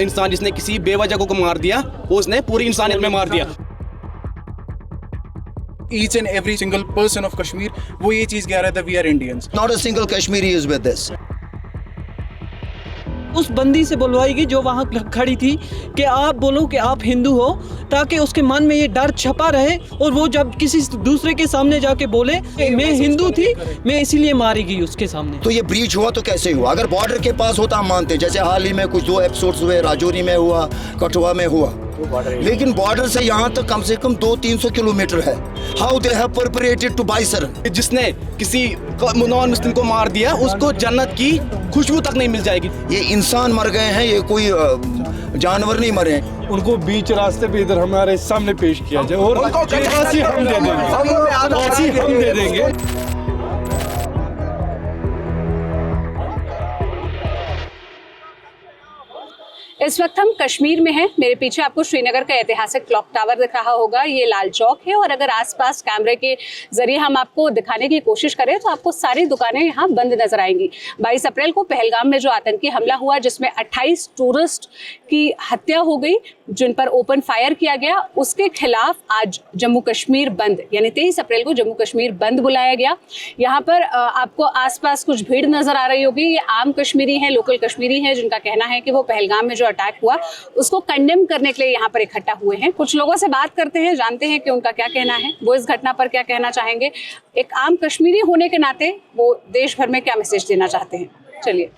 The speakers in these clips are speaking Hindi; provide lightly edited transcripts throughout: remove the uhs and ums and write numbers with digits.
इंसान जिसने किसी बेवजह को मार दिया, उसने पूरी इंसानियत में मार दिया। Each and every single person of Kashmir वो ये चीज़ कह रहा था, we are Indians. Not a single Kashmiri is with this. उस बंदी से बुलवाई गई जो वहाँ खड़ी थी कि आप बोलो कि आप हिंदू हो, ताकि उसके मन में ये डर छपा रहे और वो जब किसी दूसरे के सामने जाके बोले मैं हिंदू थी, मैं इसीलिए मारी गई उसके सामने। तो ये ब्रीच हुआ तो कैसे हुआ? अगर बॉर्डर के पास होता हम मानते, जैसे हाल ही में कुछ 2 एपिसोड्स हुए, राजौरी में हुआ, कठुआ में हुआ, लेकिन बॉर्डर से यहाँ तक कम से कम 200-300 किलोमीटर है। How they have perpetrated to बाइसर। जिसने किसी नॉन मुस्लिम को मार दिया, उसको जन्नत की खुशबू तक नहीं मिल जाएगी। ये इंसान मर गए हैं, ये कोई जानवर नहीं मरे हैं। उनको बीच रास्ते पे इधर हमारे सामने पेश किया जाए और फांसी हम दे देंगे, फांसी हम दे देंगे। इस वक्त हम कश्मीर में हैं। मेरे पीछे आपको श्रीनगर का ऐतिहासिक क्लॉक टावर दिख रहा होगा, ये लाल चौक है। और अगर आसपास कैमरे के जरिए हम आपको दिखाने की कोशिश करें तो आपको सारी दुकानें यहाँ बंद नजर आएंगी। 22 अप्रैल को पहलगाम में जो आतंकी हमला हुआ, जिसमें 28 टूरिस्ट की हत्या हो गई, जिन पर ओपन फायर किया गया, उसके खिलाफ आज जम्मू कश्मीर बंद, यानी 23 अप्रैल को जम्मू कश्मीर बंद बुलाया गया। यहाँ पर आपको आसपास कुछ भीड़ नजर आ रही होगी। ये आम कश्मीरी हैं, लोकल कश्मीरी हैं, जिनका कहना है कि वो पहलगाम में जो अटैक हुआ उसको कंडेम करने के लिए यहाँ पर इकट्ठा हुए हैं। कुछ लोगों से बात करते हैं, जानते हैं कि उनका क्या कहना है, वो इस घटना पर क्या कहना चाहेंगे, एक आम कश्मीरी होने के नाते वो देश भर में क्या मैसेज देना चाहते हैं। चलिए।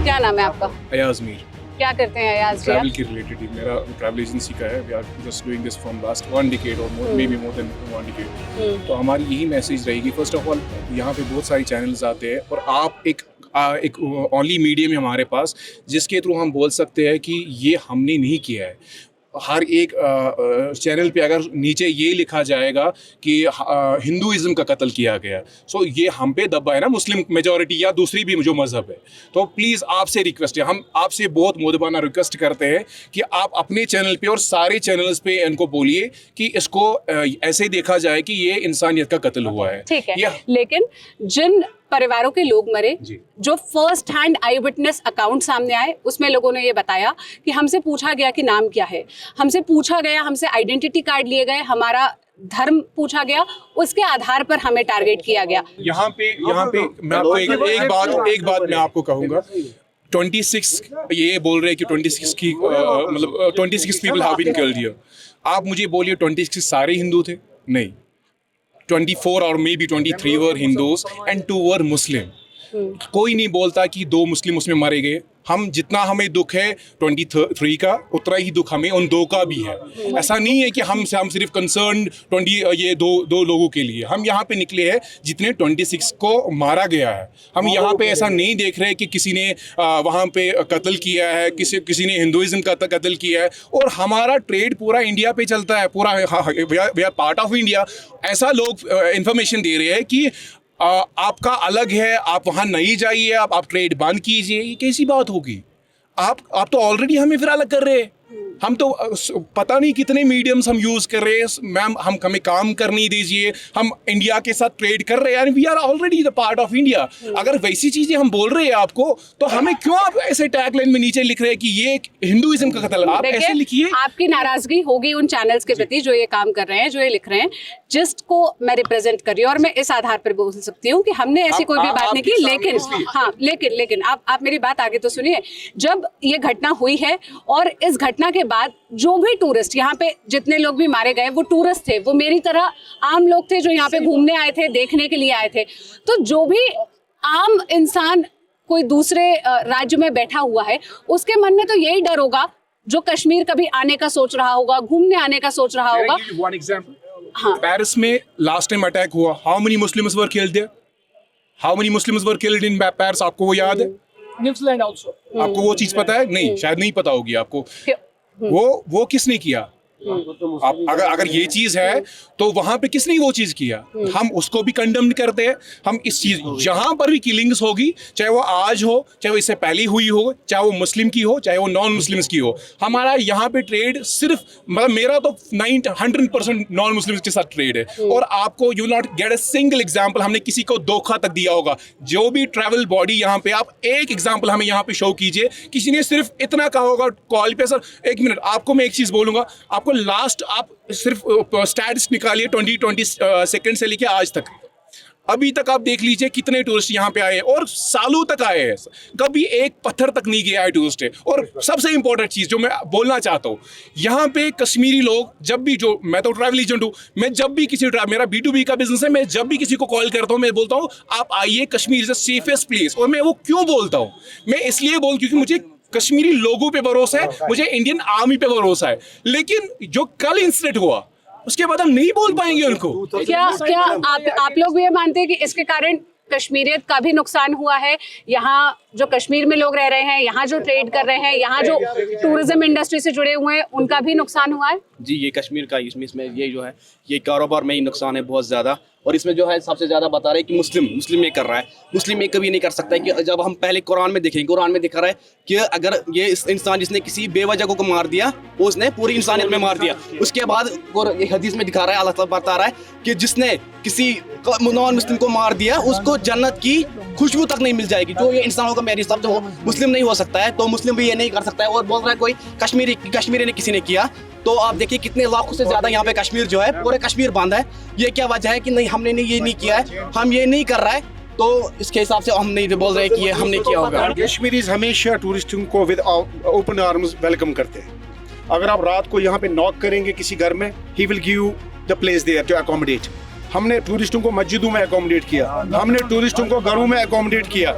क्या नाम है आपका? अयाज मीर। क्या करते हैं अयाज जी? ट्रैवल के रिलेटेड ही, मेरा ट्रैवल एजेंसी का है। We are just doing this from last 1 decade और maybe more than 1 decade. तो हमारी यही मैसेज रहेगी, फर्स्ट ऑफ ऑल यहाँ पे बहुत सारी चैनल्स आते हैं और आप एक ओनली मीडियम है हमारे पास जिसके थ्रू हम बोल सकते हैं कि ये हमने नहीं किया है। हर एक चैनल पे अगर नीचे ये लिखा जाएगा कि हिंदुइज्म का कत्ल किया गया, सो ये हम पे दबा है ना, मुस्लिम मेजॉरिटी या दूसरी भी जो मज़हब है। तो प्लीज़ आपसे रिक्वेस्ट है, हम आपसे बहुत मुदबाना रिक्वेस्ट करते हैं कि आप अपने चैनल पे और सारे चैनल्स पे इनको बोलिए कि इसको ऐसे देखा जाए कि ये इंसानियत का कत्ल हुआ है। ठीक है, लेकिन जिन परिवारों के लोग मरे, जो फर्स्ट हैंड आई विटनेस अकाउंट सामने आए, उसमें लोगों ने ये बताया कि हमसे पूछा गया कि नाम क्या है, हमसे पूछा गया, हमसे आइडेंटिटी कार्ड लिए गए, हमारा धर्म पूछा गया, उसके आधार पर हमें टारगेट किया गया। यहाँ पे मैं आपको एक बात मैं आपको कहूँगा। 26 ये बोल रहे हैं कि 26 की मतलब 26 people have been killed here. आप मुझे बोलिए 26 सारे हिंदू थे? नहीं, 24 और may be 23 were Hindus and 2 वर मुस्लिम। कोई नहीं बोलता कि 2 मुस्लिम उसमें मारे गए। हम जितना हमें दुख है 23 का, उतना ही दुख हमें उन 2 का भी है। ऐसा नहीं है कि हम सिर्फ कंसर्न 20 ये दो लोगों के लिए। हम यहाँ पे निकले हैं जितने 26 को मारा गया है। हम यहाँ पे ऐसा नहीं देख रहे कि किसी ने वहाँ पे कत्ल किया है, किसी ने हिंदुइज्म का कत्ल किया है। और हमारा ट्रेड पूरा इंडिया पे चलता है, पूरा we are part of India. ऐसा लोग इंफॉर्मेशन दे रहे हैं कि आपका अलग है, आप वहाँ नहीं जाइए, आप ट्रेड बंद कीजिए। ये कैसी बात होगी? आप तो ऑलरेडी हमें फिर अलग कर रहे हैं। हम तो पता नहीं कितने मीडियम्स हम यूज़ कर रहे हैं। मैम, हम हमें काम करने दीजिए, हम इंडिया के साथ ट्रेड कर रहे हैं, we are already the part of India. अगर वैसी चीज़ें हम बोल रहे हैं आपको, तो हमें क्यों आप ऐसे टैग लाइन में नीचे लिख रहे हैं कि ये हिंदुइज्म का कत्ल? आप ऐसे लिखिए। आपकी नाराजगी होगी उन चैनल्स के प्रति जो ये काम कर रहे हैं, जो ये लिख रहे हैं, जिसको मैं रिप्रेजेंट कर रही हूँ। और मैं इस आधार पर बोल सकती हूँ कि हमने ऐसी कोई भी बात नहीं की। लेकिन आप मेरी बात आगे तो सुनिए। जब ये घटना हुई है और इस घटना के बाद जो भी टूरिस्ट, यहाँ पे जितने लोग भी मारे गए, वो टूरिस्ट थे, वो मेरी तरह आम लोग थे जो यहाँ पे घूमने आए थे, देखने के लिए आए थे। तो जो भी आम इंसान कोई दूसरे राज्य में बैठा हुआ है, उसके मन में तो यही डर होगा, जो कश्मीर कभी आने का सोच रहा होगा, घूमने आने का सोच रहा होगा। हाँ, पेरिस में लास्ट टाइम अटैक हुआ, how many Muslims were killed there? How many Muslims were killed in Paris? आपको वो याद है? New Zealand also. आपको वो चीज पता है? नहीं, शायद नहीं पता होगी आपको। वो किसने किया? आप अगर ये चीज है तो वहां पे किसने वो चीज किया, हम उसको भी कंडम करते हैं। हम इस चीज जहां पर भी किलिंग्स होगी, चाहे वो आज हो, चाहे वो इससे पहले हुई हो, चाहे वो मुस्लिम की हो, चाहे वो नॉन मुस्लिम्स की हो, हमारा यहाँ पे ट्रेड सिर्फ मतलब मेरा तो 100% नॉन मुस्लिम्स के साथ ट्रेड है। और आपको you not get a single example हमने किसी को धोखा तक दिया होगा। जो भी ट्रैवल बॉडी यहाँ पे, आप एक एग्जांपल हमें यहाँ पे शो कीजिए, किसी ने सिर्फ इतना कहा होगा कॉल पे, सर एक मिनट आपको मैं एक चीज बोलूंगा, आपको लास्ट आप सिर्फ स्टैट्स निकालिए 2020 सेकंड से लेके आज तक, अभी तक आप देख लीजिए कितने टूरिस्ट यहाँ पे आए हैं और सालों तक आए हैं, कभी एक पत्थर तक नहीं गया है टूरिस्ट है। और सबसे इंपॉर्टेंट चीज जो मैं बोलना चाहता हूँ, यहाँ पे कश्मीरी लोग जब भी, जो मैं तो ट्रैवल एजेंट हूँ, मैं जब भी किसी मेरा B2B का बिजनेस है, मैं जब भी किसी को कॉल करता हूँ मैं बोलता हूँ आप आइए, Kashmir is the safest place. और मैं वो क्यों बोलता हूँ, मैं इसलिए क्योंकि मुझे कश्मीरी लोगों पे भरोसा है, मुझे इंडियन आर्मी पे भरोसा है। लेकिन जो कल इंसिडेंट हुआ उसके बाद हम नहीं बोल पाएंगे उनको। क्या आप लोग भी ये मानते हैं कि इसके कारण कश्मीरियत का भी नुकसान हुआ है? यहाँ जो कश्मीर में लोग रह रहे हैं, यहाँ जो ट्रेड कर रहे हैं, यहाँ जो टूरिज्म इंडस्ट्री से जुड़े हुए हैं, उनका भी नुकसान हुआ है? जी, ये कश्मीर का इसमें ये जो है ये कारोबार में ही नुकसान है बहुत ज़्यादा। और इसमें जो है सबसे ज़्यादा बता रहे हैं कि मुस्लिम ये कर रहा है। मुस्लिम ये कभी नहीं कर सकता है कि जब हम पहले कुरान में देखेंगे, कुरान में दिखा रहा है कि अगर ये इस इंसान जिसने किसी बेवजह को मार दिया, वो उसने पूरी इंसानियत में मार दिया। उसके बाद और ये हदीस में दिखा रहा है, अल्लाह ताला बता रहा है कि जिसने किसी नॉन मुस्लिम को मार दिया उसको जन्नत की खुशबू तक नहीं मिल जाएगी। जो ये इंसान होगा मेरे हिसाब से वो मुस्लिम नहीं हो सकता है, तो मुस्लिम भी ये नहीं कर सकता है। और बोल रहा है कोई कश्मीरी ने किसी ने किया, तो आप देखिए कितने लाखों से ज्यादा यहाँ पे कश्मीर जो है पूरे कश्मीर बांधा है। ये क्या वजह है कि नहीं हमने ये नहीं किया है, हम ये नहीं कर रहा है, तो इसके हिसाब से हम नहीं बोल रहे कि ये हमने किया होगा। कश्मीरीज हमेशा टूरिस्टों को विद ओपन आर्म्स वेलकम करते हैं। अगर आप रात को यहाँ पे नॉक करेंगे किसी घर में, he will give you the place there to accommodate. हमने टूरिस्टों को मस्जिदों में अकोमोडेट किया, हमने टूरिस्टों को घरों में अकोमोडेट किया।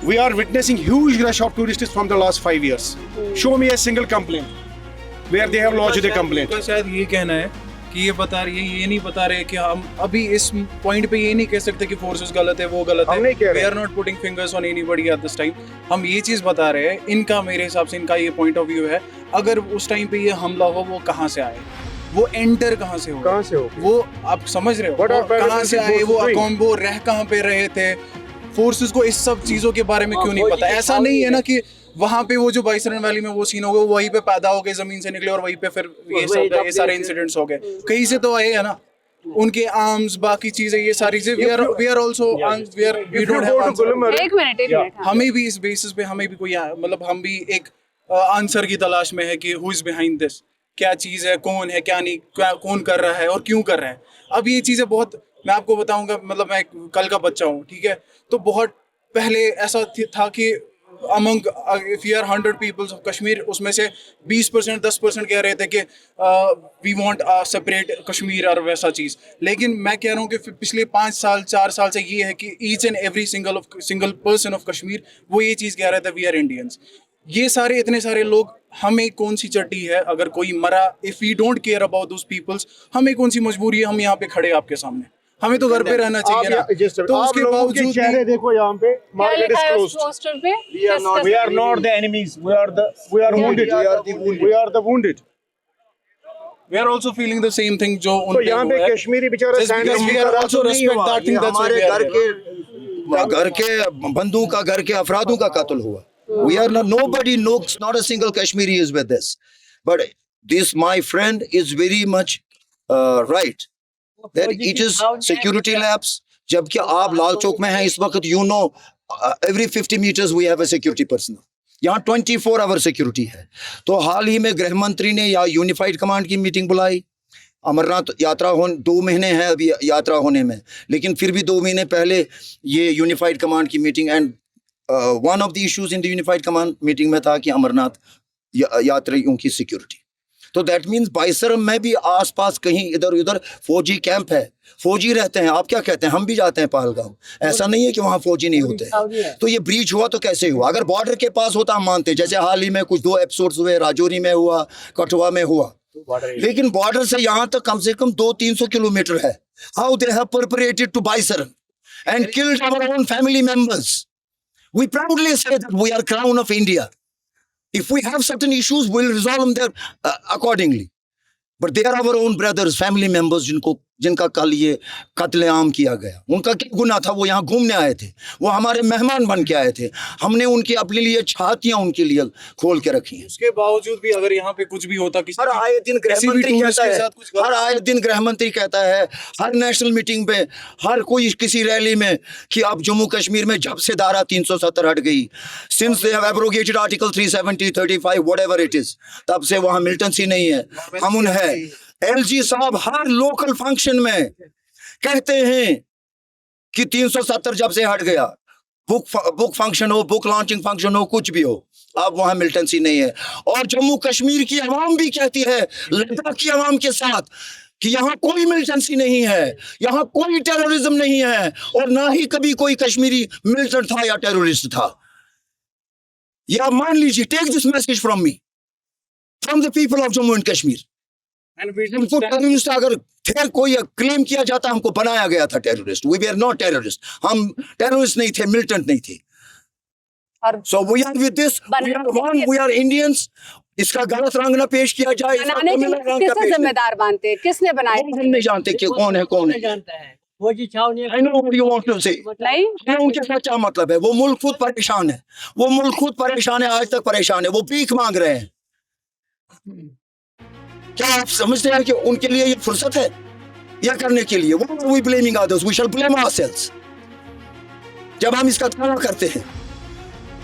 We are witnessing huge rush of tourists from the last 5 years. Show me a single complaint where they have lodged a complaint. तो शायद ये कहना है कि ये बता रही है, ये नहीं बता रहे कि हम अभी इस पॉइंट पे ये नहीं कह सकते कि फोर्सेस गलत है, वो गलत है। We are not putting fingers on anybody at this time. हम ये चीज बता रहे हैं, इनका मेरे हिसाब से इनका ये पॉइंट ऑफ व्यू है। अगर उस टाइम पे ये हमला हो, वो कहाँ से आए, वो एंटर कहाँ से हो, वो आप समझ रहे हो, कहाँ से आए, वो रह कहाँ पे रहे थे, फोर्सेस को इस सब चीजों के बारे में क्यों नहीं पता। ऐसा नहीं है ना कि वहाँ पे वो जो बाइसरन वैली में वो सीन हो गया, वहीं पे पैदा हो गए, जमीन से निकले और वहीं पे फिर ये सारे इंसिडेंट्स हो गए। कहीं से तो आए है ना, उनके आर्म्स, बाकी चीजें, ये सारी चीजें we are also we don't have. एक मिनट हमें भी इस बेसिस पे हमें भी कोई मतलब हम भी एक आंसर की तलाश में है कि हु इज बिहाइंड दिस, क्या चीज है, कौन है, क्या नहीं, कौन कर रहा है और क्यों कर रहा है। अब ये चीजें बहुत, मैं आपको बताऊंगा, मतलब मैं कल का बच्चा हूँ, ठीक है, तो बहुत पहले ऐसा था कि among if you are 100 peoples of Kashmir, उसमें से 20% 10% कह रहे थे कि we want a separate Kashmir और वैसा चीज़। लेकिन मैं कह रहा हूँ कि पिछले 5 साल 4 साल से ये है कि each and every single person of Kashmir वो ये चीज़ कह रहा था, वी आर इंडियंस। ये सारे इतने सारे लोग, हमें कौन सी चट्टी है अगर कोई मरा, if we don't care about those peoples, हमें कौन सी मजबूरी है हम यहाँ पे खड़े आपके सामने, हमें तो घर पे रहना चाहिए ना। तो उसके बावजूद चेहरे देखो यहाँ पे, मार्केट इज क्लोज्ड। पोस्टर पे We are not the enemies. We are wounded. We are the wounded. We are also feeling the same thing जो तो यहाँ पे कश्मीरी बेचारा because we are also respect that thing, that's what we are. घर के बंदों का, घर के अफरादों का कत्ल हुआ। We are nobody knows, not a single Kashmiri is with this, but this my friend is very much right that it is security lapse. जबकि आप लाल चौक में हैं इस वक्त, you know, every 50 meters we have a security person. यहाँ 24 आवर सिक्योरिटी है। तो हाल ही में गृह मंत्री ने या यूनिफाइड कमांड की मीटिंग बुलाई। अमरनाथ यात्रा 2 महीने हैं अभी यात्रा होने में, लेकिन फिर भी 2 महीने पहले ये यूनिफाइड कमांड की meeting, and one of the issues in the unified command meeting में था कि अमरनाथ यात्रियों की सिक्योरिटी। तो दैट मीन्स बाइसरम में भी आसपास कहीं इधर उधर फौजी कैंप है, फौजी रहते हैं। आप क्या कहते हैं, हम भी जाते हैं पहलगाम, ऐसा नहीं है कि वहाँ फौजी नहीं होते। तो ये ब्रीच हुआ तो कैसे हुआ? अगर बॉर्डर के पास होता हम मानते, जैसे हाल ही में कुछ 2 एपिसोड्स हुए, राजौरी में हुआ, कठुआ में हुआ, लेकिन बॉर्डर से यहाँ तक कम से कम 200-300 किलोमीटर है। How they have perpetrated to Baisaran and killed our own family members. We proudly say that we are crown of India. If we have certain issues, we'll resolve them there accordingly. But they are our own brothers, family members, जिनका कल ये कत्लेआम किया गया। उनका क्या गुनाह था? वो यहाँ घूमने आए थे, वो हमारे मेहमान बन के आए थे। हमने उनकी अपने लिए छातियां उनके लिए खोल के रखी हैं। उसके बावजूद भी अगर यहाँ पे कुछ भी होता, हर आए दिन गृहमंत्री कहता है, हर आए दिन गृहमंत्री कहता है, हर नेशनल मीटिंग पे, हर कोई किसी रैली में, कि आप जम्मू कश्मीर में जब से धारा 370 हट गई, since they have abrogated article 370, 35 whatever it is, तब से वहां मिलिटेंसी नहीं है, अमन है। एलजी साहब हर लोकल फंक्शन में कहते हैं कि 370 जब से हट गया, बुक फंक्शन हो, बुक लॉन्चिंग फंक्शन हो, कुछ भी हो, अब वहां मिलिटेंसी नहीं है। और जम्मू कश्मीर की आवाम भी कहती है लद्दाख की आवाम के साथ कि यहाँ कोई मिलिटेंसी नहीं है, यहाँ कोई टेररिज्म नहीं है, और ना ही कभी कोई कश्मीरी मिलिटेंट था या टेररिस्ट था। या मान लीजिए, take this message from me, from the people of Jammu and Kashmir. इनको टेररिस्ट अगर फिर कोई क्लेम किया जाता, हमको बनाया गया था terrorist. We are not terrorist, हम टेररिस्ट नहीं थे, मिलिटेंट नहीं थे। So we are with this, we are one, we are Indians. इसका गलत रंग ना पेश किया जाए, बनाने के लिए किसे जिम्मेदार मानते हैं? किसने बनाया? हम नहीं जानते कि कौन है कौन है। वो जी छावनी I know what you want to say. नहीं, उनके साथ क्या मतलब है? वो मुल्क खुद परेशान है, वो मुल्क खुद परेशान है, आज तक परेशान है, वो भीख मांग रहे हैं। क्या आप समझते हैं कि उनके लिए ये फुर्सत है यह करने के लिए? What are we blaming others? We shall blame ourselves. जब हम इसका दावा करते हैं,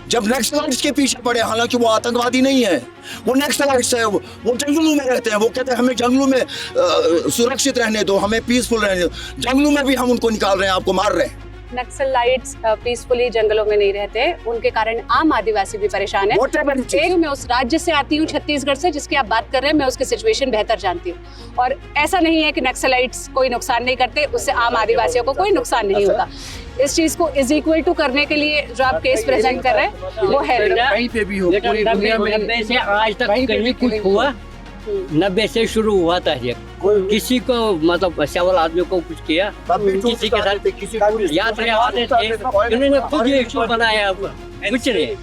जब नक्सलाइट्स के पीछे पड़े, हालांकि वो आतंकवादी नहीं है, वो नक्सलाइट्स है, वो जंगलों में रहते हैं, वो कहते हैं हमें जंगलों में सुरक्षित रहने दो, हमें पीसफुल रहने दो। जंगलों में भी हम उनको निकाल रहे हैं, आपको मार रहे हैं। नक्सलाइट्स पीसफुली जंगलों में नहीं रहते, उनके कारण आम आदिवासी भी परेशान है। मैं उस राज्य से आती हूँ, छत्तीसगढ़ से, जिसकी आप बात कर रहे हैं, मैं उसकी सिचुएशन बेहतर जानती हूँ। और ऐसा नहीं है कि नक्सलाइट्स कोई नुकसान नहीं करते, उससे आम आदिवासियों को कोई नुकसान नहीं होता। इस चीज को इज इक्वल टू करने के लिए जो आप केस प्रेजेंट कर रहे हैं वो है। कहीं पे भी हो, पूरी दुनिया में 90 से आज तक कहीं कुछ हुआ? 90 से शुरू हुआ था ये, किसी को मतलब सवाल आदमी को कुछ किया? किसी के साथ यात्रा आते थे, इन्होंने खुद ये इशू बनाया, कुछ नहीं।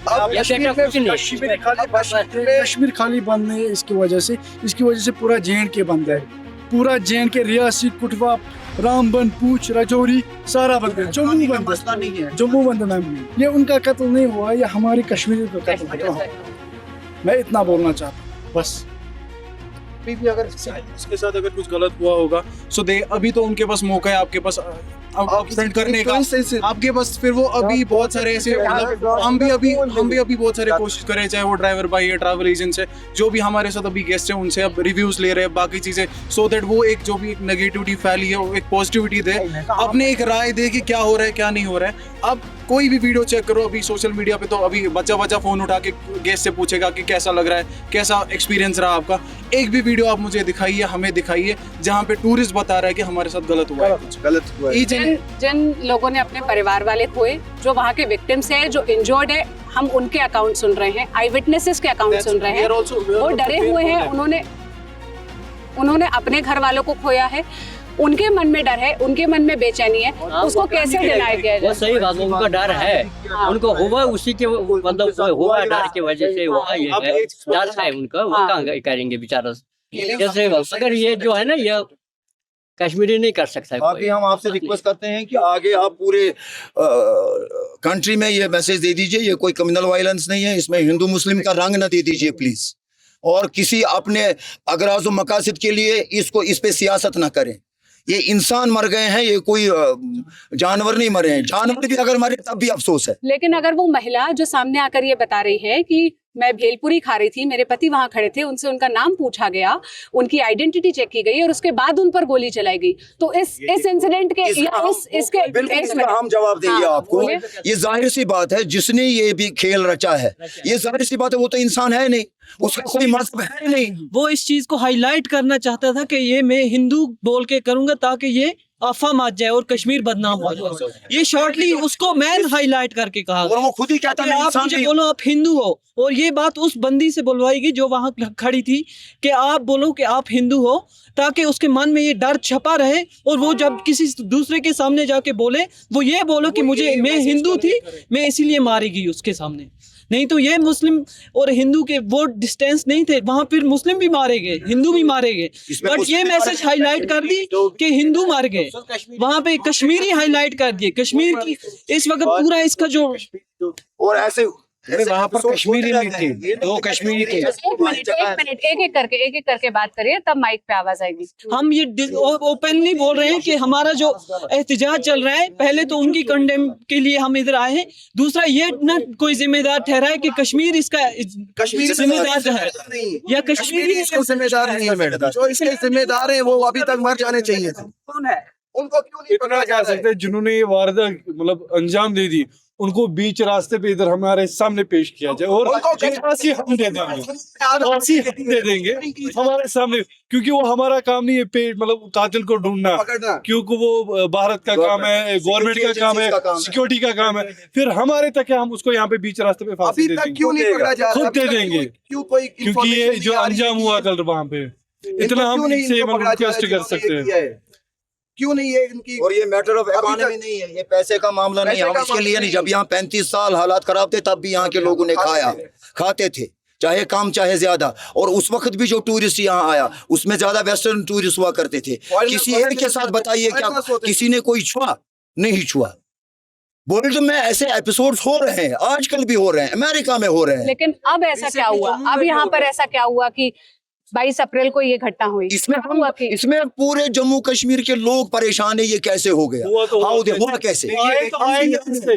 कश्मीर खाली बंद नहीं है इसकी वजह से पूरा जे.एंड.के बंद है। पूरा जे.एंड.के, रियासी, कुटवा, रामबन, पूंछ, राजौरी सारा बंद है। जम्मू बंद नहीं है, जम्मू बंद मैम। ये उनका कत्ल नहीं हुआ, ये हमारी कश्मीरी का कत्ल हुआ। मैं इतना बोलना चाहता हूँ बस। भी अगर इसके साथ अगर कुछ गलत हुआ होगा, सो दे अभी तो उनके पास मौका है, आपके पास अपसेंट करने का, आपके पास फिर वो अभी बहुत सारे ऐसे, मतलब हम भी अभी बहुत सारे कोशिश कर रहे हैं, चाहे वो ड्राइवर भाई है, ट्रैवल एजेंट्स है, जो भी हमारे साथ अभी गेस्ट हैं, उनसे अब रिव्यूज ले रहे हैं, बाकी चीजें, सो दैट वो एक जो भी एक नेगेटिविटी फैली है वो एक पॉजिटिविटी दे, अपने एक राय दे कि क्या हो रहा है क्या नहीं हो रहा है। अब कोई भी वीडियो चेक करो अभी सोशल मीडिया पे, तो अभी बच्चा फोन उठा के गेस्ट से पूछेगा कि कैसा लग रहा है, कैसा एक्सपीरियंस रहा आपका। एक भी वीडियो आप मुझे दिखाइए, हमें दिखाइए, जहाँ पे टूरिस्ट बता रहा है कि हमारे साथ गलत हुआ है। जिन लोगों ने अपने परिवार वाले खोए, जो वहाँ के विक्टिम्स हैं, जो इंजर्ड है, हम उनके अकाउंट सुन रहे हैं, आई विटनेसेस के अकाउंट सुन रहे हैं। वो डरे हुए हैं, उन्होंने अपने घर वालों को खोया है, उनके मन में डर है, उनके मन में बेचैनी है, उसको कैसे डिनाई किया जाए? वो सही बात, उनका डर है, उनको हुआ उसी के मतलब हुआ डर की वजह से हुआ, ये है डर है उनका, वो कहाँ करेंगे बेचारा। जैसे अगर ये जो है ना, ये कश्मीरी नहीं कर सकता है। बाकी हम आपसे रिक्वेस्ट करते हैं कि आगे आप पूरे कंट्री में ये मैसेज दे दीजिए, ये कोई कम्युनल वायलेंस नहीं है, इसमें हिंदू मुस्लिम का रंग न दे दीजिए प्लीज। और किसी अपने अगराज़ मकासद के लिए इस पे सियासत ना करें। ये इंसान मर गए हैं, ये कोई जानवर नहीं मरे हैं। जानवर भी अगर मरे तब भी अफसोस है। लेकिन अगर वो महिला जो सामने आकर ये बता रही है कि मैं भेलपुरी खा रही थी, मेरे पति वहां खड़े थे, उनसे उनका नाम पूछा गया, उनकी आइडेंटिटी चेक की गई और उसके बाद उन पर गोली चलाई गई, तो इस इंसिडेंट के इसके बिल्कुल हम जवाब देंगे आपको। ये जाहिर सी बात है, जिसने ये भी खेल रचा है, ये जाहिर सी बात है, वो तो इंसान है नहीं, उसका कोई मजहब है नहीं। वो इस चीज को हाईलाइट करना चाहता था कि ये मैं हिंदू बोल के करूंगा ताकि ये अफवाह मच जाए और कश्मीर बदनाम हो जाए। ये शॉर्टली उसको मैंने हाईलाइट करके कहा, और वो खुद ही कहता है आप मुझे बोलो आप हिंदू हो, और ये बात उस बंदी से बुलवाएगी जो वहां खड़ी थी कि आप बोलो कि आप हिंदू हो, ताकि उसके मन में ये डर छपा रहे, और वो जब किसी दूसरे के सामने जाके बोले, वो ये बोलो कि मैं हिंदू थी, मैं इसीलिए मारी गई उसके सामने। नहीं तो ये मुस्लिम और हिंदू के वो डिस्टेंस नहीं थे, वहां फिर मुस्लिम भी मारे गए, हिंदू भी मारे गए, बट ये मैसेज हाईलाइट कर दी कि हिंदू मार गए, वहां पे कश्मीरी हाईलाइट कर दिए, कश्मीर की इस वक्त पूरा इसका जो और ऐसे वहाँ पर कश्मीरी नहीं थे, दो कश्मीरी थे। एक मिनट एक एक करके बात करिए, तब माइक पे आवाज आएगी। हम ये ओपनली बोल रहे हैं कि हमारा जो एहतजाज चल रहा है, पहले तो उनकी कंडेम के लिए हम इधर आए हैं, दूसरा ये न कोई जिम्मेदार ठहरा है कि कश्मीर इसका जिम्मेदार है या कश्मीरी इसको जिम्मेदार नहीं है मैडम, जो इसके जिम्मेदार है वो अभी तक मर जाने चाहिए थे। उनको क्यों नहीं इतना कह सकते जिन्होंने ये वारदात मतलब अंजाम दे दी, उनको बीच रास्ते पे इधर हमारे सामने पेश किया जाए और फांसी हम दे देंगे, फांसी हम दे देंगे हमारे सामने, क्योंकि वो हमारा काम नहीं है मतलब कातिल को ढूंढना, क्योंकि वो भारत का काम है, गवर्नमेंट का काम है, सिक्योरिटी का काम है, फिर हमारे तक है हम उसको यहाँ पे बीच रास्ते पे फांसी दे देंगे, खुद दे देंगे, क्योंकि ये जो अंजाम हुआ कल वहाँ पे इतना हम इनसे रिक्वेस्ट कर सकते हैं। क्यों नहीं है इनकी? और ये मैटर ऑफ इकोनॉमी नहीं है, ये पैसे का मामला नहीं है, हम इसके लिए नहीं, जब यहाँ 35 साल हालात खराब थे तब भी यहाँ के लोगों ने खाते थे, चाहे कम चाहे ज्यादा, और उस वक्त भी जो टूरिस्ट यहाँ आया उसमें ज्यादा वेस्टर्न टूरिस्ट हुआ करते थे। किसी एक के साथ बताइए क्या किसी ने कोई छुआ? नहीं छुआ। वर्ल्ड में ऐसे एपिसोड्स हो रहे हैं, आजकल भी हो रहे हैं, अमेरिका में हो रहे हैं। लेकिन अब ऐसा क्या हुआ, अब यहाँ पर ऐसा क्या हुआ कि 22 अप्रैल को ये घटना हुई? इसमें पूरे जम्मू कश्मीर के लोग परेशान है, ये कैसे हो गया, हुआ कैसे?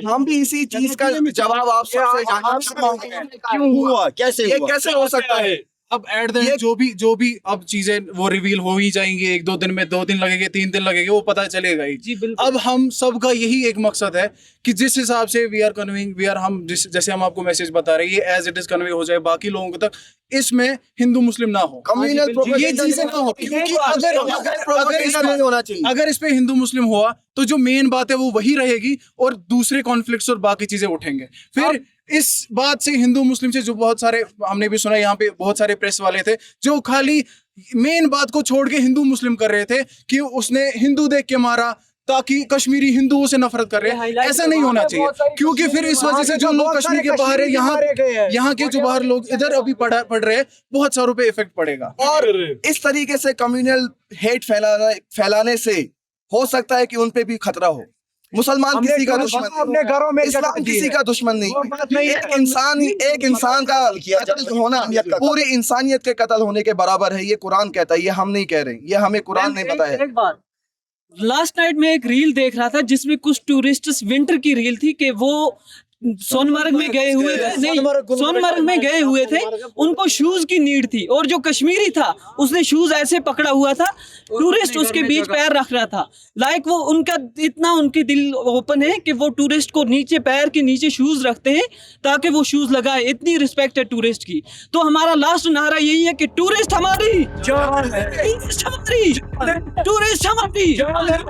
हम भी इसी चीज का जवाब आप सबसे क्यों हुआ, कैसे ये कैसे हो सकता है? अब एट द जो भी अब चीजें वो रिवील हो ही जाएंगी, 1-2 दिन में, 2 दिन लगेंगे, 3 दिन लगेंगे, वो पता चलेगा ही। जी बिल्कुल। अब हम सबका यही एक मकसद है कि जिस हिसाब से जैसे हम आपको मैसेज बता रहे हैं, ये एज इट इज कन्वे हो जाए बाकी लोगों तक, इसमें हिंदू मुस्लिम ना हो, ये चीजें ना हो, क्योंकि अगर इस पे हिंदू मुस्लिम हुआ तो जो मेन बात है वो वही रहेगी और दूसरे कॉन्फ्लिक्ट्स और बाकी चीजें उठेंगे। फिर इस बात से हिंदू मुस्लिम से जो बहुत सारे हमने भी सुना, यहाँ पे बहुत सारे प्रेस वाले थे जो खाली मेन बात को छोड़ के हिंदू मुस्लिम कर रहे थे कि उसने हिंदू देख के मारा ताकि कश्मीरी हिंदुओं से नफरत कर रहे हैं। ऐसा नहीं होना चाहिए, क्योंकि फिर इस वजह से जो लोग कश्मीर के बाहर है, यहाँ के जो बाहर लोग इधर अभी पढ़ रहे हैं, बहुत सारों पे इफेक्ट पड़ेगा। और इस तरीके से कम्युनल हेट फैलाने से हो सकता है कि उन पे भी खतरा हो। मुसलमान किसी का दुश्मन, अपने घरों में इस्लाम किसी का दुश्मन नहीं। एक इंसान का कत्ल होना पूरी इंसानियत के कत्ल होने के बराबर है, ये कुरान कहता है, ये हम नहीं कह रहे, ये हमें कुरान ने बताया। एक बार लास्ट नाइट में एक रील देख रहा था जिसमें कुछ टूरिस्ट्स, विंटर की रील थी कि वो सोनमर्ग में गए हुए थे, नहीं सोनमर्ग में गए हुए थे, उनको शूज की नीड थी और जो कश्मीरी था उसने शूज ऐसे पकड़ा हुआ था, टूरिस्ट उसके बीच पैर रख रहा था, लाइक वो उनका इतना उनके दिल ओपन है कि वो टूरिस्ट को नीचे पैर के नीचे शूज रखते हैं ताकि वो शूज लगाए, इतनी रिस्पेक्ट है टूरिस्ट की। तो हमारा लास्ट नारा यही है कि टूरिस्ट हमारी जान है, टूरिस्ट हमारी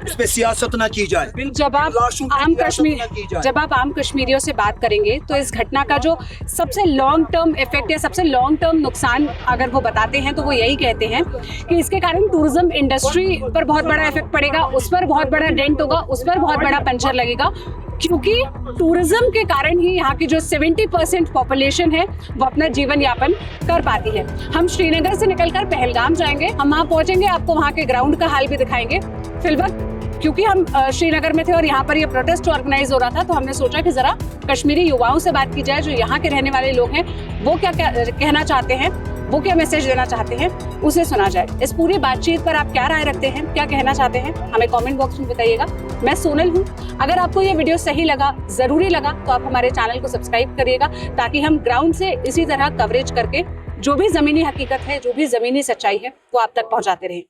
इस पे सियासत ना की जाए। जब आप आम कश्मीरियों से बात करेंगे तो इस घटना का जो सबसे लॉन्ग टर्म इफेक्ट या सबसे लॉन्ग टर्म नुकसान अगर वो बताते हैं तो वो यही कहते हैं कि इसके कारण टूरिज्म इंडस्ट्री पर बहुत बड़ा इफेक्ट पड़ेगा, उस पर बहुत बड़ा डेंट होगा, उस पर बहुत बड़ा पंचर लगेगा, क्योंकि टूरिज्म के कारण ही यहाँ की जो 70% पॉपुलेशन है वो अपना जीवन यापन कर पाती है। हम श्रीनगर से निकलकर पहलगाम जाएंगे, हम वहाँ पहुँचेंगे, आपको वहाँ के ग्राउंड का हाल भी दिखाएंगे। फिलहाल क्योंकि हम श्रीनगर में थे और यहाँ पर ये प्रोटेस्ट ऑर्गेनाइज हो रहा था, तो हमने सोचा कि जरा कश्मीरी युवाओं से बात की जाए, जो यहाँ के रहने वाले लोग हैं, वो क्या कहना चाहते हैं, वो क्या मैसेज देना चाहते हैं, उसे सुना जाए। इस पूरी बातचीत पर आप क्या राय रखते हैं, क्या कहना चाहते हैं, हमें कमेंट बॉक्स में बताइएगा। मैं सोनल हूँ। अगर आपको ये वीडियो सही लगा, जरूरी लगा, तो आप हमारे चैनल को सब्सक्राइब करिएगा ताकि हम ग्राउंड से इसी तरह कवरेज करके जो भी जमीनी हकीकत है, जो भी जमीनी सच्चाई है, वो आप तक पहुँचाते रहें।